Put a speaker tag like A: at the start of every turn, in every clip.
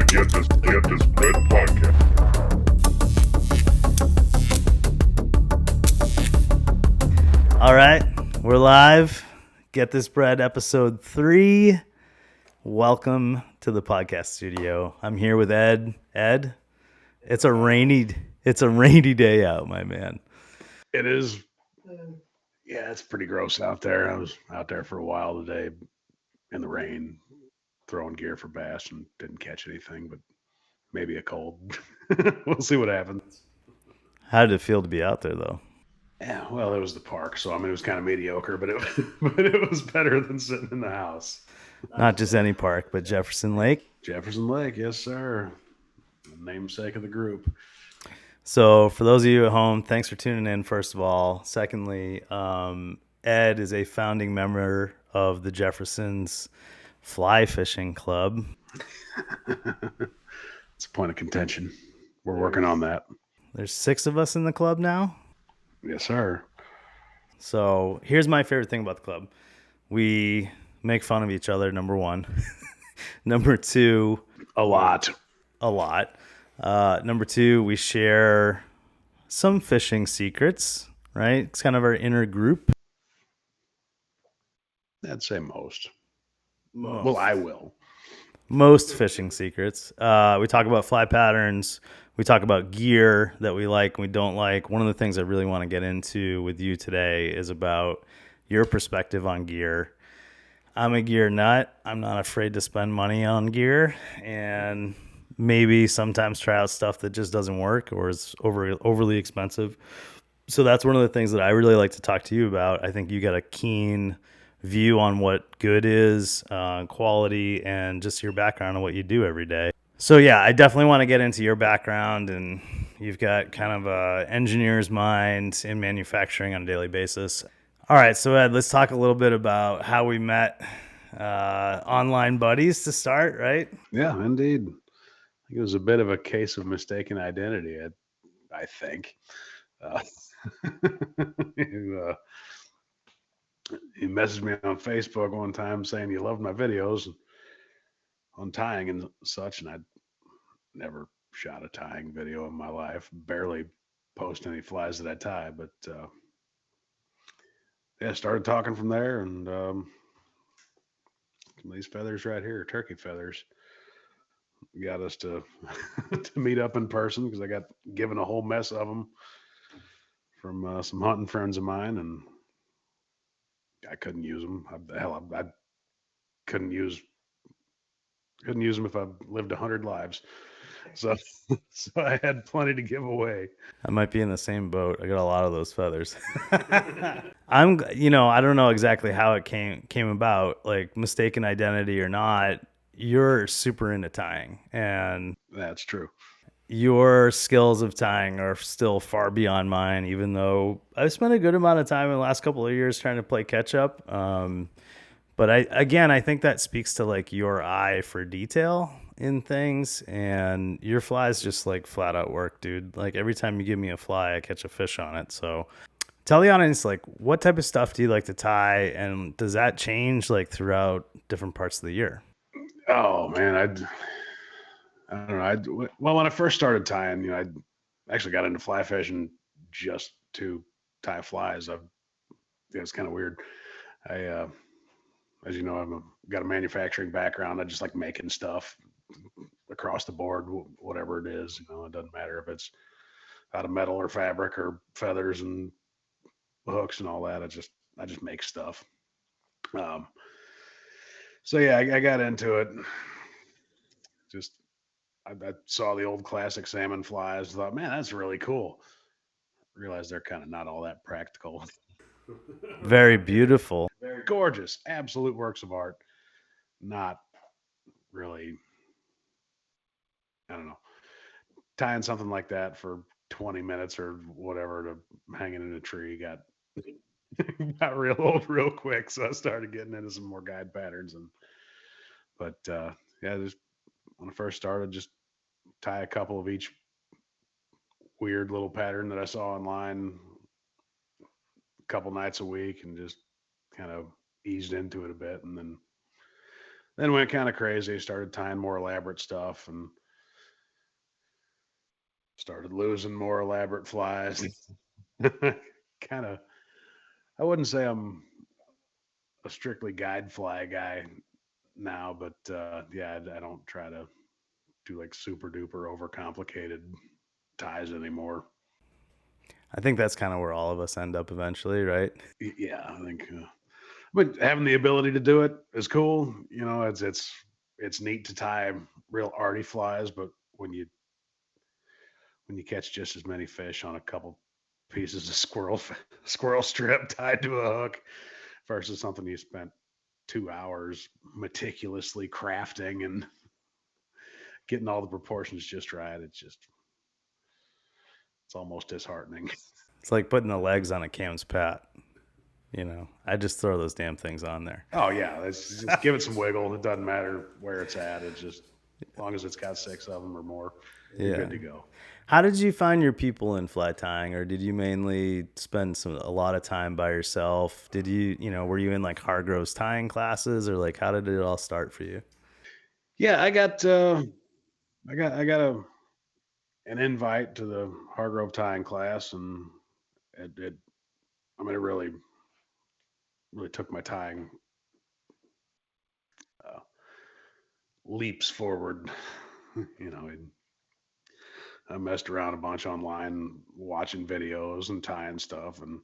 A: Get this bread podcast.
B: All right, we're live. Get This Bread, episode 3. Welcome to the podcast studio. I'm here with Ed. Ed, it's a rainy day out, my man.
C: It is. Yeah, it's pretty gross out there. I was out there for a while today in the rain, throwing gear for bass and didn't catch anything, but maybe a cold. We'll see what happens.
B: How did it feel to be out there, though?
C: Yeah, well, it was the park, so I mean, it was kind of mediocre, but it was better than sitting in the house.
B: Not just any park, but Jefferson Lake.
C: Jefferson Lake, yes, sir. The namesake of the group.
B: So for those of you at home, thanks for tuning in, first of all. Secondly, Ed is a founding member of the Jefferson's Fly Fishing Club.
C: It's a point of contention. We're working on that.
B: There's 6 of us in the club now.
C: Yes, sir.
B: So here's my favorite thing about the club. We make fun of each other, number 1. Number 2,
C: A lot.
B: Number 2, we share some fishing secrets, right? It's kind of our inner group.
C: I'd say most. Well, I will.
B: Most fishing secrets. We talk about fly patterns. We talk about gear that we like and we don't like. One of the things I really want to get into with you today is about your perspective on gear. I'm a gear nut. I'm not afraid to spend money on gear and maybe sometimes try out stuff that just doesn't work or is overly expensive. So that's one of the things that I really like to talk to you about. I think you got a keen view on what good is, quality, and just your background on what you do every day. So yeah, I definitely want to get into your background, and you've got kind of a engineer's mind in manufacturing on a daily basis. All right, so Ed, let's talk a little bit about how we met, online buddies to start, right?
C: Yeah, indeed. It was a bit of a case of mistaken identity, I think. You, messaged me on Facebook one time saying you loved my videos on tying and such, and I'd never shot a tying video in my life. Barely post any flies that I tie, but yeah, started talking from there, and these feathers right here, turkey feathers, got us to to meet up in person because I got given a whole mess of them from some hunting friends of mine, and I couldn't use them. I couldn't use them if I lived 100 lives. So, so I had plenty to give away.
B: I might be in the same boat. I got a lot of those feathers. I don't know exactly how it came about, like mistaken identity or not. You're super into tying, and
C: That's true.
B: your skills of tying are still far beyond mine, even though I've spent a good amount of time in the last couple of years trying to play catch up. But I think that speaks to like your eye for detail in things, and your flies just like flat out work, dude. Like every time you give me a fly, I catch a fish on it. So tell the audience, like, what type of stuff do you like to tie, and does that change like throughout different parts of the year?
C: Oh man, I don't know. Well, when I first started tying, I actually got into fly fishing just to tie flies. It's kind of weird. As you know, got a manufacturing background. I just like making stuff across the board, whatever it is. It doesn't matter if it's out of metal or fabric or feathers and hooks and all that. I just make stuff. So yeah, I got into it. Just I saw the old classic salmon flies. Thought, man, that's really cool. Realized they're kind of not all that practical.
B: Very beautiful.
C: Very gorgeous, absolute works of art. Not really. I don't know. Tying something like that for 20 minutes or whatever to hanging in a tree got real old real quick. So I started getting into some more guide patterns but yeah, just when I first started, just tie a couple of each weird little pattern that I saw online a couple nights a week and just kind of eased into it a bit, and then Then went kind of crazy, started tying more elaborate stuff and started losing more elaborate flies. Kind of, I wouldn't say I'm a strictly guide fly guy now, but yeah, I don't try to do like super duper overcomplicated ties anymore.
B: I think that's kind of where all of us end up eventually, right?
C: Yeah, I think, but having the ability to do it is cool. You know, it's neat to tie real arty flies, but when you catch just as many fish on a couple pieces of squirrel strip tied to a hook versus something you spent 2 hours meticulously crafting and getting all the proportions just right, it's almost disheartening.
B: It's like putting the legs on a cam's pat. I just throw those damn things on there.
C: Oh yeah, let's just give it some wiggle. It doesn't matter where it's at. It's just as long as it's got 6 of them or more, you're
B: Yeah.
C: good to go.
B: How did you find your people in fly tying, or did you mainly spend a lot of time by yourself? Did were you in like Hargrove's tying classes, or like how did it all start for you?
C: Yeah, I got an invite to the Hargrove tying class, and it I mean, it really took my tying uh, leaps forward. You know, I messed around a bunch online, watching videos and tying stuff, and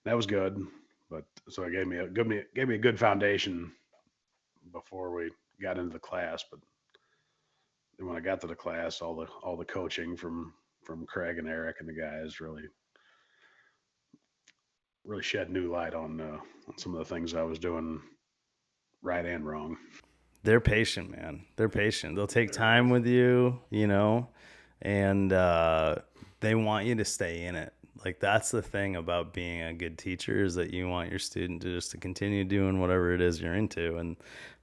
C: that was good. But so it gave me a good foundation before we got into the class. But then when I got to the class, all the coaching from Craig and Eric and the guys really shed new light on some of the things I was doing right and wrong.
B: They're patient, man. They're patient. They'll take time with you, and they want you to stay in it. Like that's the thing about being a good teacher is that you want your student to just to continue doing whatever it is you're into, and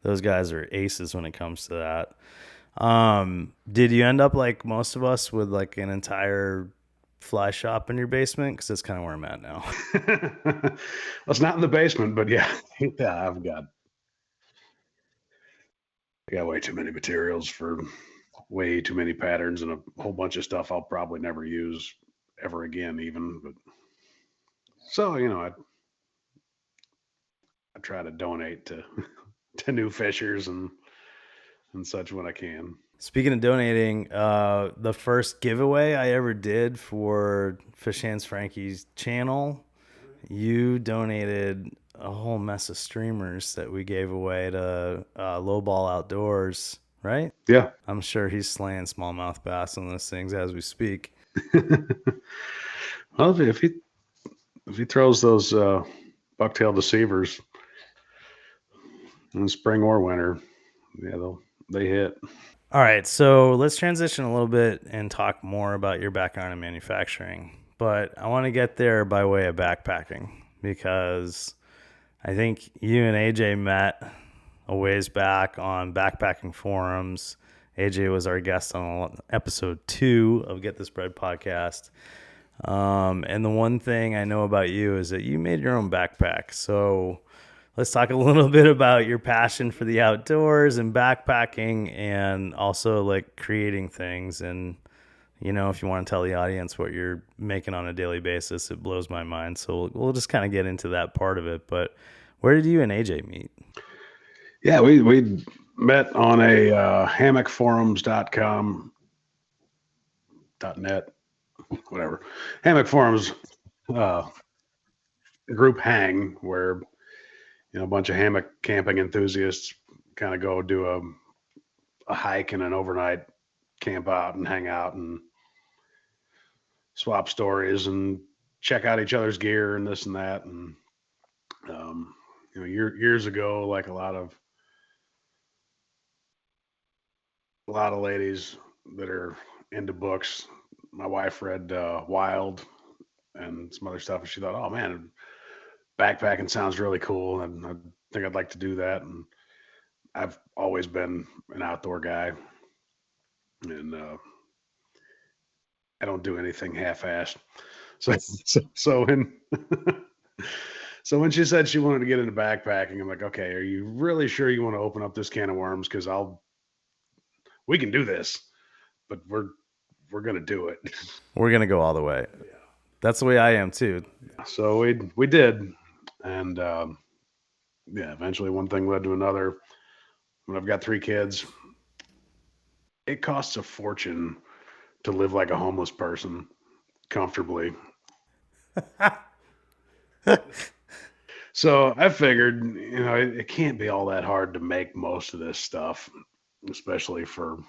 B: those guys are aces when it comes to that. Did you end up like most of us with like an entire fly shop in your basement? Because that's kind of where I'm at now.
C: Well, it's not in the basement, but yeah, yeah, I got way too many materials for way too many patterns and a whole bunch of stuff I'll probably never use ever again, even. But so I try to donate to to new fishers and such when I can.
B: Speaking of donating, the first giveaway I ever did for Fish Hands Frankie's channel, you donated a whole mess of streamers that we gave away to Lowball Outdoors, right?
C: Yeah.
B: I'm sure he's slaying smallmouth bass on those things as we speak.
C: Well, if he throws those bucktail deceivers in spring or winter, yeah, they hit.
B: All right, so let's transition a little bit and talk more about your background in manufacturing. But I want to get there by way of backpacking because I think you and AJ met a ways back on backpacking forums. AJ was our guest on episode 2 of Get This Bread podcast. And the one thing I know about you is that you made your own backpack. So let's talk a little bit about your passion for the outdoors and backpacking and also like creating things. And, if you want to tell the audience what you're making on a daily basis, it blows my mind. So we'll just kind of get into that part of it. But where did you and AJ meet?
C: Yeah, we met on a hammockforums.com .net, whatever, hammock forums uh, group hang where a bunch of hammock camping enthusiasts kind of go do a hike and an overnight camp out and hang out and swap stories and check out each other's gear and this and that. And years ago, like a lot of ladies that are into books, my wife read Wild and some other stuff, and she thought, oh man, backpacking sounds really cool, and I think I'd like to do that. And I've always been an outdoor guy, and I don't do anything half-assed. So when So when she said she wanted to get into backpacking, I'm like, okay, are you really sure you want to open up this can of worms? Because we can do this, but we're gonna do it.
B: We're gonna go all the way. That's the way I am too.
C: So we did, and yeah, eventually one thing led to another. When I've got 3 kids, it costs a fortune to live like a homeless person comfortably. So I figured, it can't be all that hard to make most of this stuff, especially for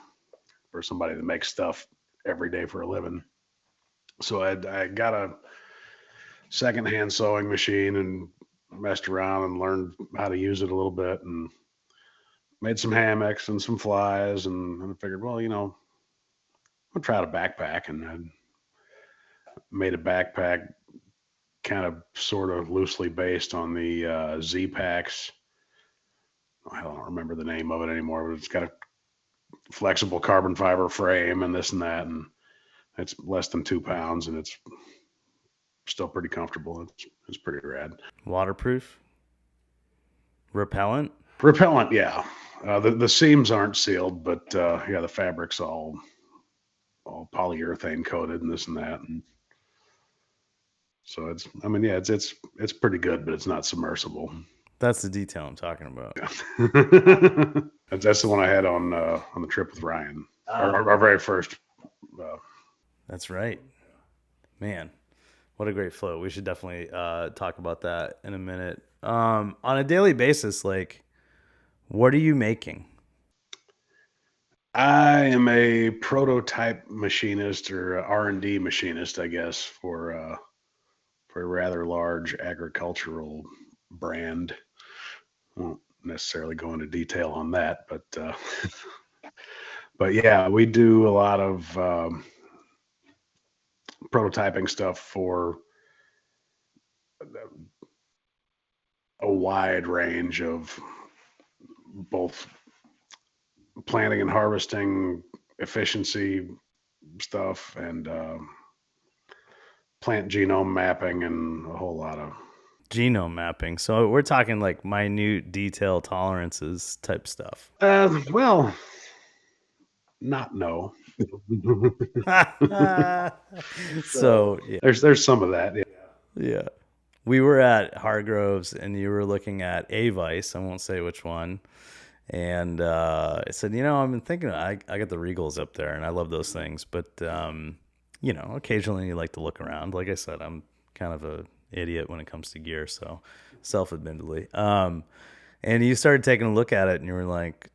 C: somebody that makes stuff every day for a living. So I got a secondhand sewing machine and messed around and learned how to use it a little bit and made some hammocks and some flies. And I figured, well, I'll try out a backpack. And I made a backpack kind of sort of loosely based on the Z packs. I don't remember the name of it anymore, but it's got a flexible carbon fiber frame and this and that. And it's less than 2 pounds and it's still pretty comfortable. It's pretty rad.
B: Waterproof, repellent.
C: Repellent, yeah. The seams aren't sealed, but yeah, the fabric's all polyurethane coated and this and that. And so I mean, yeah, it's pretty good, but it's not submersible.
B: That's the detail I'm talking about.
C: That's the one I had on the trip with Ryan, our very first.
B: That's right, man. What a great float. We should definitely talk about that in a minute. On a daily basis, like, what are you making?
C: I am a prototype machinist or R&D machinist, I guess, for a rather large agricultural brand. Won't necessarily go into detail on that, but yeah, we do a lot of prototyping stuff for a wide range of both planting and harvesting efficiency stuff and plant genome mapping and a whole lot of
B: Genome mapping. So we're talking like minute detail tolerances type stuff.
C: well, not no.
B: So yeah.
C: There's some of that. Yeah.
B: Yeah. We were at Hargrove's and you were looking at a Vice. I won't say which one. And I said, I've been thinking, I got the Regals up there and I love those things. But, occasionally you like to look around. Like I said, I'm kind of a idiot when it comes to gear. So self-admittedly. And you started taking a look at it and you were like,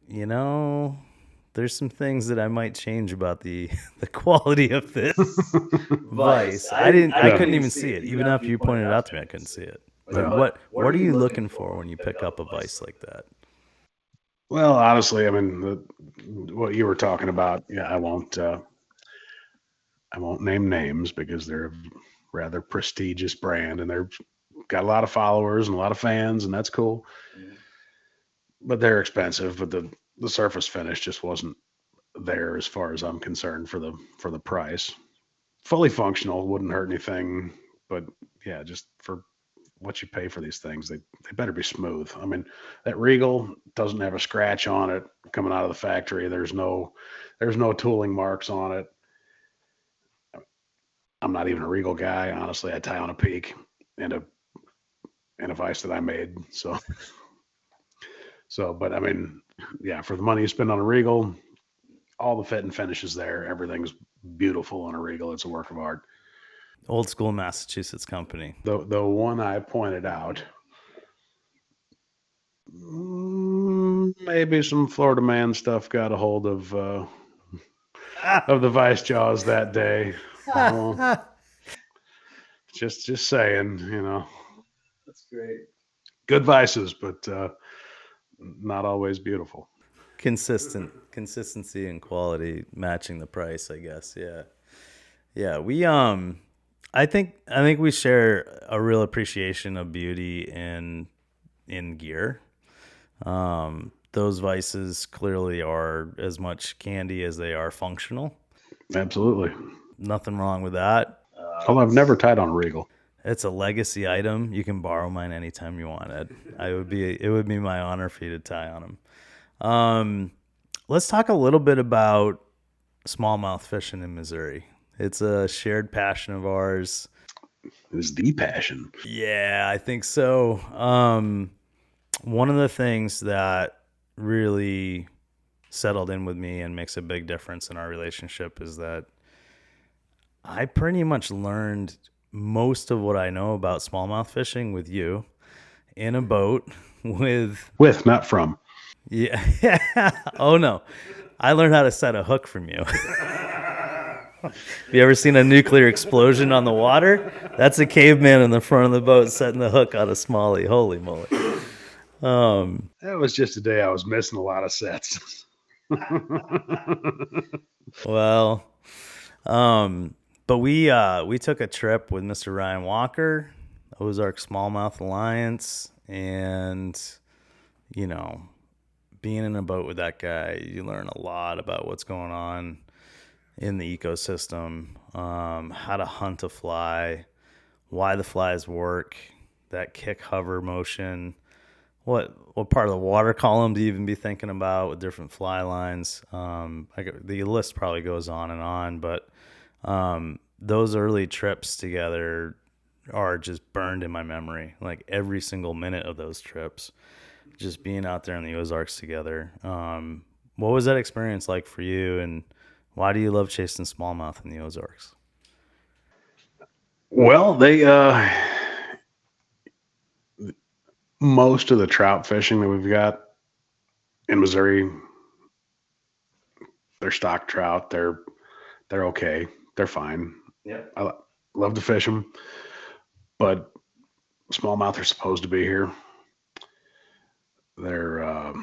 B: there's some things that I might change about the quality of this Vice. I couldn't even see it. Even after you pointed it out to me, I couldn't see it. Like, what are you looking for when you pick up a Vice like that?
C: Well, honestly, I mean, what you were talking about, yeah, I won't name names because they're a rather prestigious brand and they're got a lot of followers and a lot of fans, and that's cool. But they're expensive. But the surface finish just wasn't there as far as I'm concerned for the price. Fully functional, wouldn't hurt anything, but yeah, just for what you pay for these things, they better be smooth. I mean, that Regal doesn't have a scratch on it coming out of the factory. There's no tooling marks on it. I'm not even a Regal guy, honestly. I tie on a Peak and a Vice that I made. So, but I mean, yeah, for the money you spend on a Regal, all the fit and finish is there. Everything's beautiful on a Regal. It's a work of art.
B: Old school Massachusetts company.
C: The one I pointed out, maybe some Florida man stuff got a hold of the Vice Jaws that day. Just saying,
B: That's great.
C: Good vices, but not always beautiful.
B: Consistency and quality matching the price, I guess. Yeah. We I think we share a real appreciation of beauty in gear. Those Vices clearly are as much candy as they are functional.
C: Absolutely.
B: Nothing wrong with that.
C: Although I've never tied on a Regal.
B: It's a legacy item. You can borrow mine anytime you want, Ed. It would be my honor for you to tie on them. Let's talk a little bit about smallmouth fishing in Missouri. It's a shared passion of ours.
C: It was the passion.
B: Yeah, I think so. One of the things that really settled in with me and makes a big difference in our relationship is that I pretty much learned most of what I know about smallmouth fishing with you in a boat with
C: With, not from.
B: yeah. Oh no. I learned how to set a hook from you. Have you ever seen a nuclear explosion on the water? That's a caveman in the front of the boat setting the hook on a smallie. Holy moly.
C: That was just a day I was missing a lot of sets.
B: Well, but we took a trip with Mr. Ryan Walker, Ozark Smallmouth Alliance, and you know, being in a boat with that guy, you learn a lot about what's going on in the ecosystem, how to hunt a fly, why the flies work, that kick hover motion. What part of the water column do you even be thinking about with different fly lines? The list probably goes on, but those early trips together are just burned in my memory. Like every single minute of those trips, just being out there in the Ozarks together. What was that experience like for you, and why do you love chasing smallmouth in the Ozarks?
C: Well, they most of the trout fishing that we've got in Missouri, they're stock trout. They're okay. They're fine.
B: Yeah.
C: I love to fish them, but smallmouth are supposed to be here. They're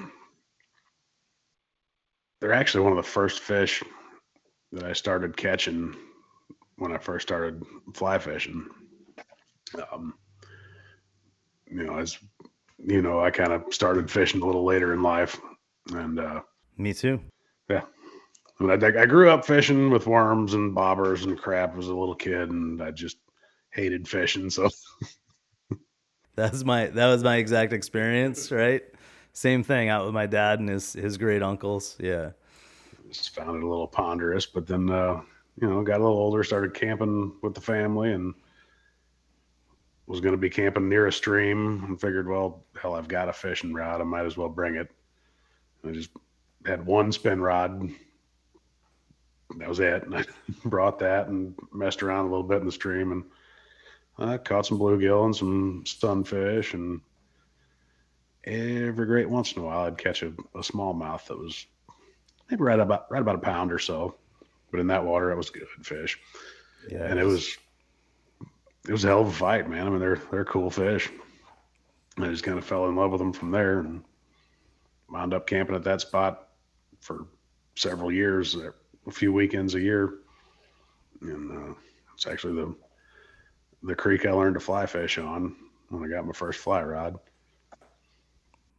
C: they're actually one of the first fish that I started catching when I first started fly fishing. Um, as I kind of started fishing a little later in life, and
B: Me too.
C: yeah, I grew up fishing with worms and bobbers and crap as a little kid, and I just hated fishing. So
B: That was my exact experience, right? Same thing out with my dad and his great uncles. Yeah.
C: just found it a little ponderous. But then, got a little older, started camping with the family, and was going to be camping near a stream, and figured, well, hell, I've got a fishing rod. I might as well bring it. I just had one spin rod. That was it. And I brought that and messed around a little bit in the stream, and I caught some bluegill and some sunfish, and every great once in a while I'd catch a smallmouth that was maybe right about a pound or so. But in that water, it was good fish,
B: Yeah.
C: and it was a hell of a fight, man. I mean, they're cool fish. I just kind of fell in love with them from there, and wound up camping at that spot for several years, a few weekends a year, and it's actually the creek I learned to fly fish on when I got my first fly rod.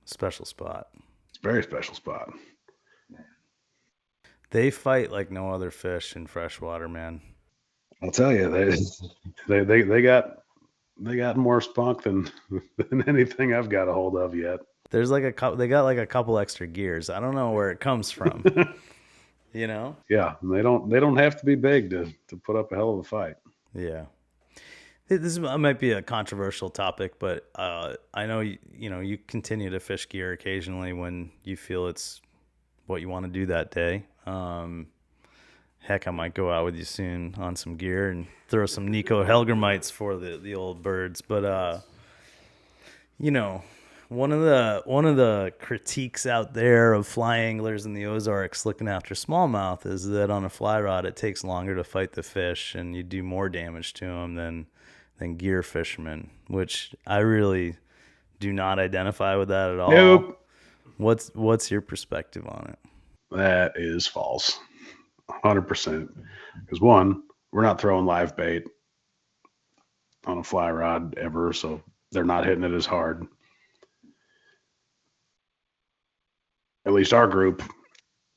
B: Special spot.
C: It's a very special spot.
B: They fight like no other fish in freshwater, man.
C: I'll tell you, they got more spunk than anything I've got a hold of yet.
B: There's like they got like a couple extra gears. I don't know where it comes from. You know?
C: Yeah, and they don't have to be big to put up a hell of a fight.
B: Yeah. This might be a controversial topic, but I know you continue to fish gear occasionally when you feel it's what you want to do that day. Heck, I might go out with you soon on some gear and throw some Nico Helgermites for the old birds. But one of the critiques out there of fly anglers in the Ozarks looking after smallmouth is that on a fly rod it takes longer to fight the fish and you do more damage to them than gear fishermen, which I really do not identify with that at all.
C: Nope.
B: What's your perspective on it?
C: That is false. 100%. Because one, we're not throwing live bait on a fly rod ever, so they're not hitting it as hard. At least our group,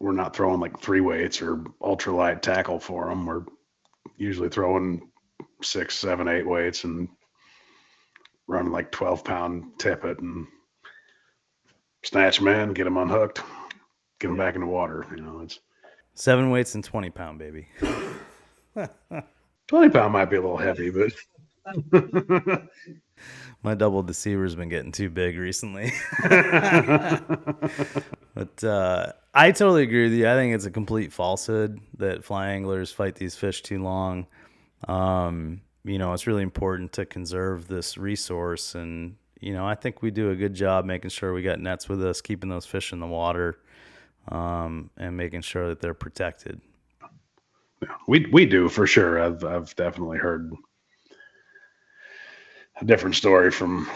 C: we're not throwing like 3 weights or ultralight tackle for them. We're usually throwing 6, 7, 8 weights and run like 12-pound tippet and snatch them in, get them unhooked, get them back in the water. It's
B: 7 weights and 20-pound, baby.
C: 20-pound might be a little heavy, but
B: My double deceiver's been getting too big recently. But I totally agree with you. I think it's a complete falsehood that fly anglers fight these fish too long. It's really important to conserve this resource. And, I think we do a good job making sure we got nets with us, keeping those fish in the water, and making sure that they're protected.
C: Yeah, we do for sure. I've definitely heard a different story from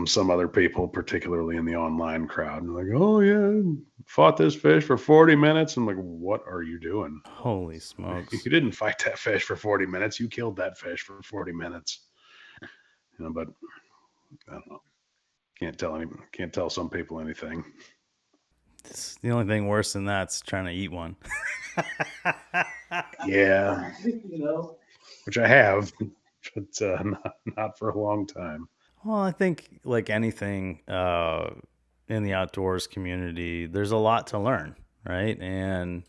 C: some other people, particularly in the online crowd. And like, oh yeah, fought this fish for 40 minutes. I'm like, what are you doing?
B: Holy smokes.
C: You didn't fight that fish for 40 minutes. You killed that fish for 40 minutes. But I don't know. Can't tell some people anything.
B: It's the only thing worse than that's trying to eat one.
C: Yeah. Which I have, but not for a long time.
B: Well, I think like anything in the outdoors community, there's a lot to learn, right? And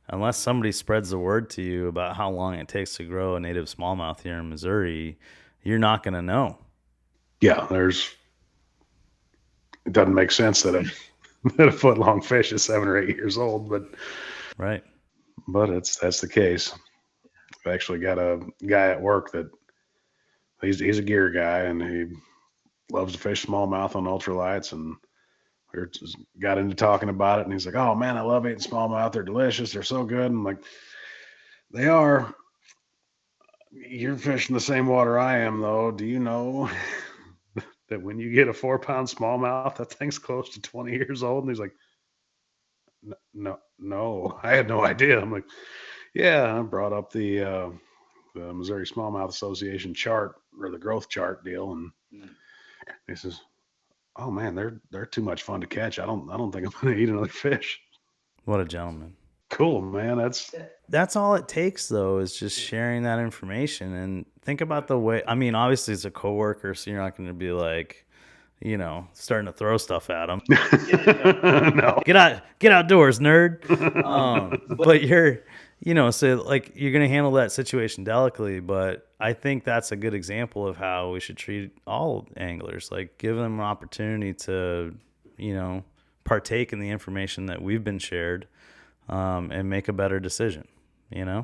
B: unless somebody spreads the word to you about how long it takes to grow a native smallmouth here in Missouri, you're not going to know.
C: Yeah, it doesn't make sense that a foot-long fish is 7 or 8 years old, but
B: right.
C: But that's the case. I've actually got a guy at work that he's a gear guy, and he loves to fish smallmouth on ultralights, and we just got into talking about it, and he's like, oh man, I love eating smallmouth. They're delicious. They're so good. And I'm like, they are. You're fishing the same water I am, though. Do you know that when you get a 4-pound smallmouth, that thing's close to 20 years old? And he's like, no, I had no idea. I'm like, yeah, I brought up the Missouri Smallmouth Association chart, or the growth chart deal, and he says, oh man, they're too much fun to catch. I don't think I'm going to eat another fish.
B: What a gentleman.
C: Cool, man.
B: That's all it takes, though, is just sharing that information. And think about the way, I mean, obviously it's a coworker, so you're not going to be like, starting to throw stuff at them.
C: No.
B: Get outdoors, nerd. But you're, so like you're going to handle that situation delicately. But I think that's a good example of how we should treat all anglers. Like give them an opportunity to, partake in the information that we've been shared, and make a better decision,
C: Yeah,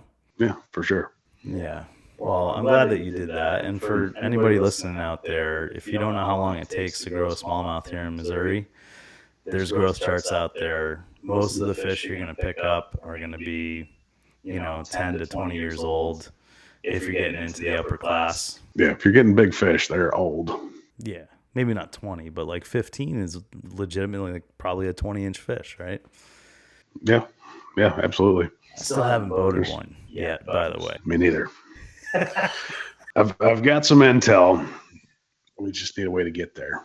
C: for sure.
B: Yeah. Well, I'm glad that you did that. And for anybody listening out there, if you don't know how long it takes to grow a smallmouth here in Missouri, there's growth charts out there. Most of the fish you're going to pick up are going to be, 10 to 20 years old if you're getting into the upper class.
C: Yeah, if you're getting big fish, they're old.
B: Yeah. Maybe not 20, but like 15 is legitimately like probably a 20-inch fish, right?
C: Yeah, absolutely.
B: I still haven't boated one yet, by the way.
C: Me neither. I've got some intel. We just need a way to get there.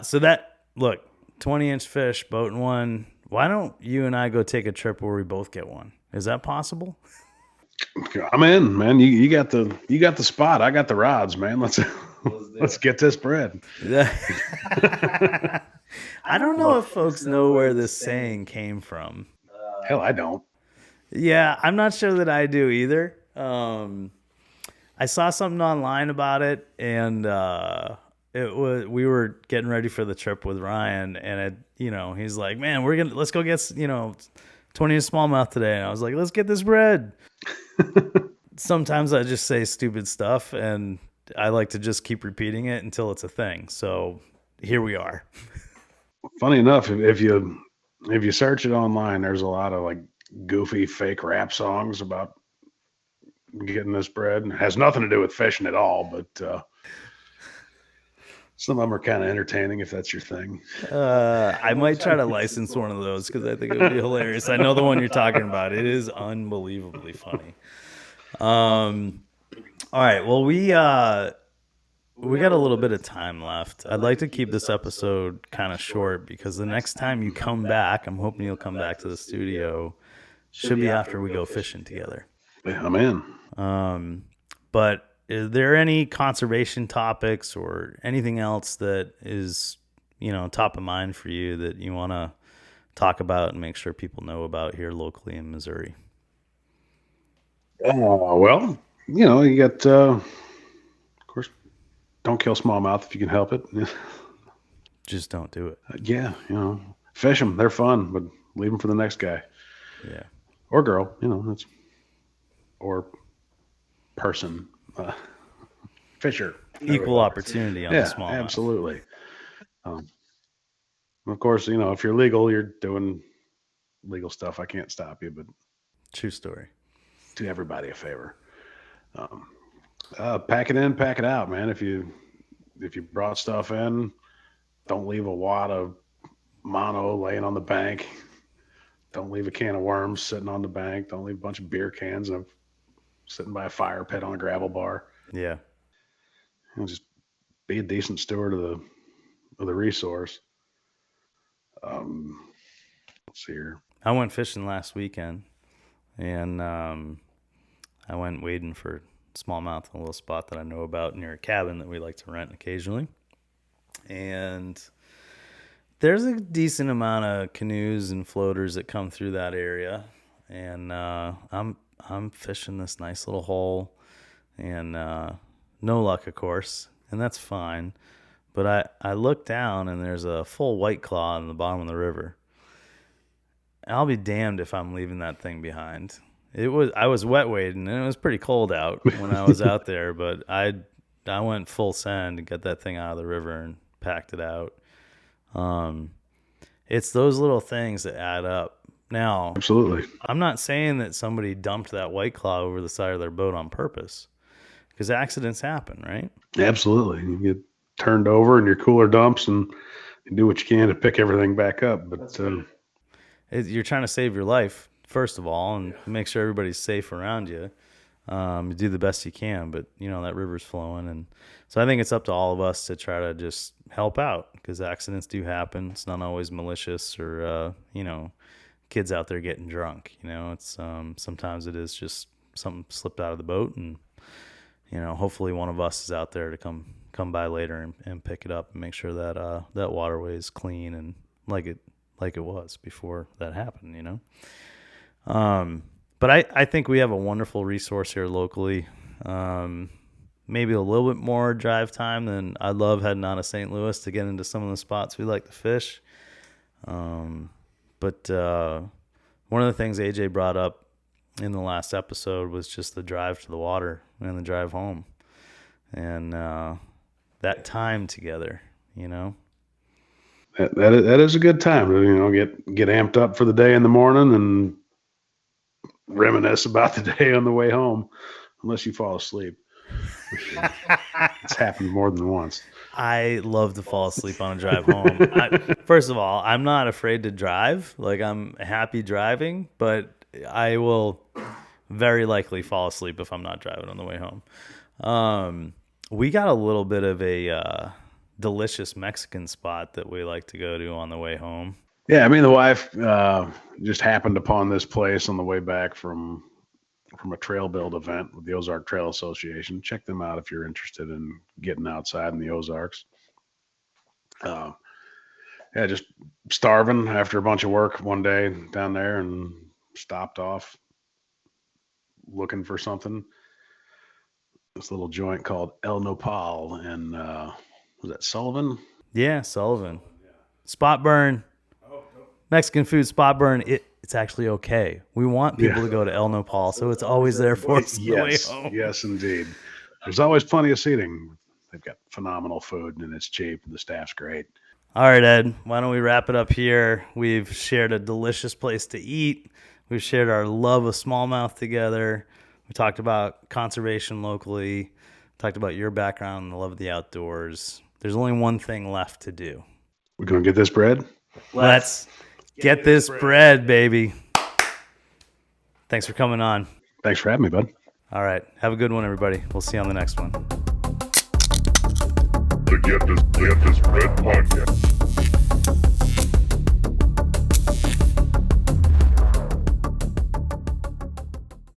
B: So that, look, 20-inch fish, boating one. Why don't you and I go take a trip where we both get one? Is that possible?
C: I'm in, man. You got the spot. I got the rods, man. Let's get this bread.
B: I don't know if folks know where this saying came from.
C: Hell, I don't.
B: Yeah, I'm not sure that I do either. I saw something online about it, and we were getting ready for the trip with Ryan, and he's like, "Man, let's go get 20-inch smallmouth today." And I was like, "Let's get this bread." Sometimes I just say stupid stuff, and I like to just keep repeating it until it's a thing. So here we are.
C: Funny enough, if you search it online, there's a lot of like goofy fake rap songs about getting this bread. It has nothing to do with fishing at all, but some of them are kind of entertaining if that's your thing.
B: I might try to license one of those because I think it would be hilarious. I know the one you're talking about. It is unbelievably funny. All right. Well, we got a little bit of time left. I'd like to keep this episode kind of short because the next time you come back, I'm hoping you'll come back to the studio. Should be after we go fishing together.
C: Yeah, I'm in.
B: But is there any conservation topics or anything else that is, top of mind for you that you want to talk about and make sure people know about here locally in Missouri?
C: Well, you got, of course, don't kill smallmouth if you can help it.
B: Just don't do it.
C: Yeah, fish them. They're fun, but leave them for the next guy.
B: Yeah.
C: Or girl, or person. Fisher.
B: Equal opportunity on the smallmouth.
C: Absolutely. Of course, if you're legal, you're doing legal stuff. I can't stop you, but
B: true story.
C: Do everybody a favor. Pack it in, pack it out, man. If you brought stuff in, don't leave a wad of mono laying on the bank. Don't leave a can of worms sitting on the bank. Don't leave a bunch of beer cans sitting by a fire pit on a gravel bar.
B: Yeah.
C: Just be a decent steward of the resource. Let's see here.
B: I went fishing last weekend, and I went wading for smallmouth in a little spot that I know about near a cabin that we like to rent occasionally. And there's a decent amount of canoes and floaters that come through that area. And I'm fishing this nice little hole, and no luck, of course, and that's fine. But I look down, and there's a full white claw in the bottom of the river. I'll be damned if I'm leaving that thing behind. I was wet wading, and it was pretty cold out when I was out there, but I went full send to get that thing out of the river and packed it out. It's those little things that add up. Now,
C: absolutely.
B: I'm not saying that somebody dumped that white claw over the side of their boat on purpose, because accidents happen, right?
C: Absolutely. You get turned over in your cooler dumps, and you do what you can to pick everything back up. But
B: you're trying to save your life, first of all, and make sure everybody's safe around you. You do the best you can, but that river's flowing, and so I think it's up to all of us to try to just help out, because accidents do happen. It's not always malicious or kids out there getting drunk. It's sometimes it is just something slipped out of the boat, and hopefully one of us is out there to come by later and pick it up and make sure that that waterway is clean and like it was before that happened. But I think we have a wonderful resource here locally. Maybe a little bit more drive time than I'd love heading out of St. Louis to get into some of the spots we like to fish. But one of the things AJ brought up in the last episode was just the drive to the water and the drive home, and that time together.
C: That is a good time. Get amped up for the day in the morning and reminisce about the day on the way home, unless you fall asleep. It's happened more than once.
B: I love to fall asleep on a drive home. First of all, I'm not afraid to drive. Like, I'm happy driving, but I will very likely fall asleep if I'm not driving on the way home. We got a little bit of a delicious Mexican spot that we like to go to on the way home.
C: Yeah, the wife just happened upon this place on the way back from a trail build event with the Ozark Trail Association. Check them out if you're interested in getting outside in the Ozarks. Just starving after a bunch of work one day down there, and stopped off looking for something. This little joint called El Nopal, and was that Sullivan?
B: Yeah, Sullivan. Spot burn. Mexican food spot burn. It's actually okay. We want people to go to El Nopal, so it's always there for us on the way home.
C: Yes, indeed. There's always plenty of seating. They've got phenomenal food, and it's cheap, and the staff's great.
B: All right, Ed, why don't we wrap it up here? We've shared a delicious place to eat. We've shared our love of smallmouth together. We talked about conservation locally. Talked about your background and the love of the outdoors. There's only one thing left to do.
C: We're going to get this bread?
B: Let's get this bread, baby. Thanks for coming on.
C: Thanks for having me, bud.
B: All right. Have a good one, everybody. We'll see you on the next one.
A: The Get This Bread podcast.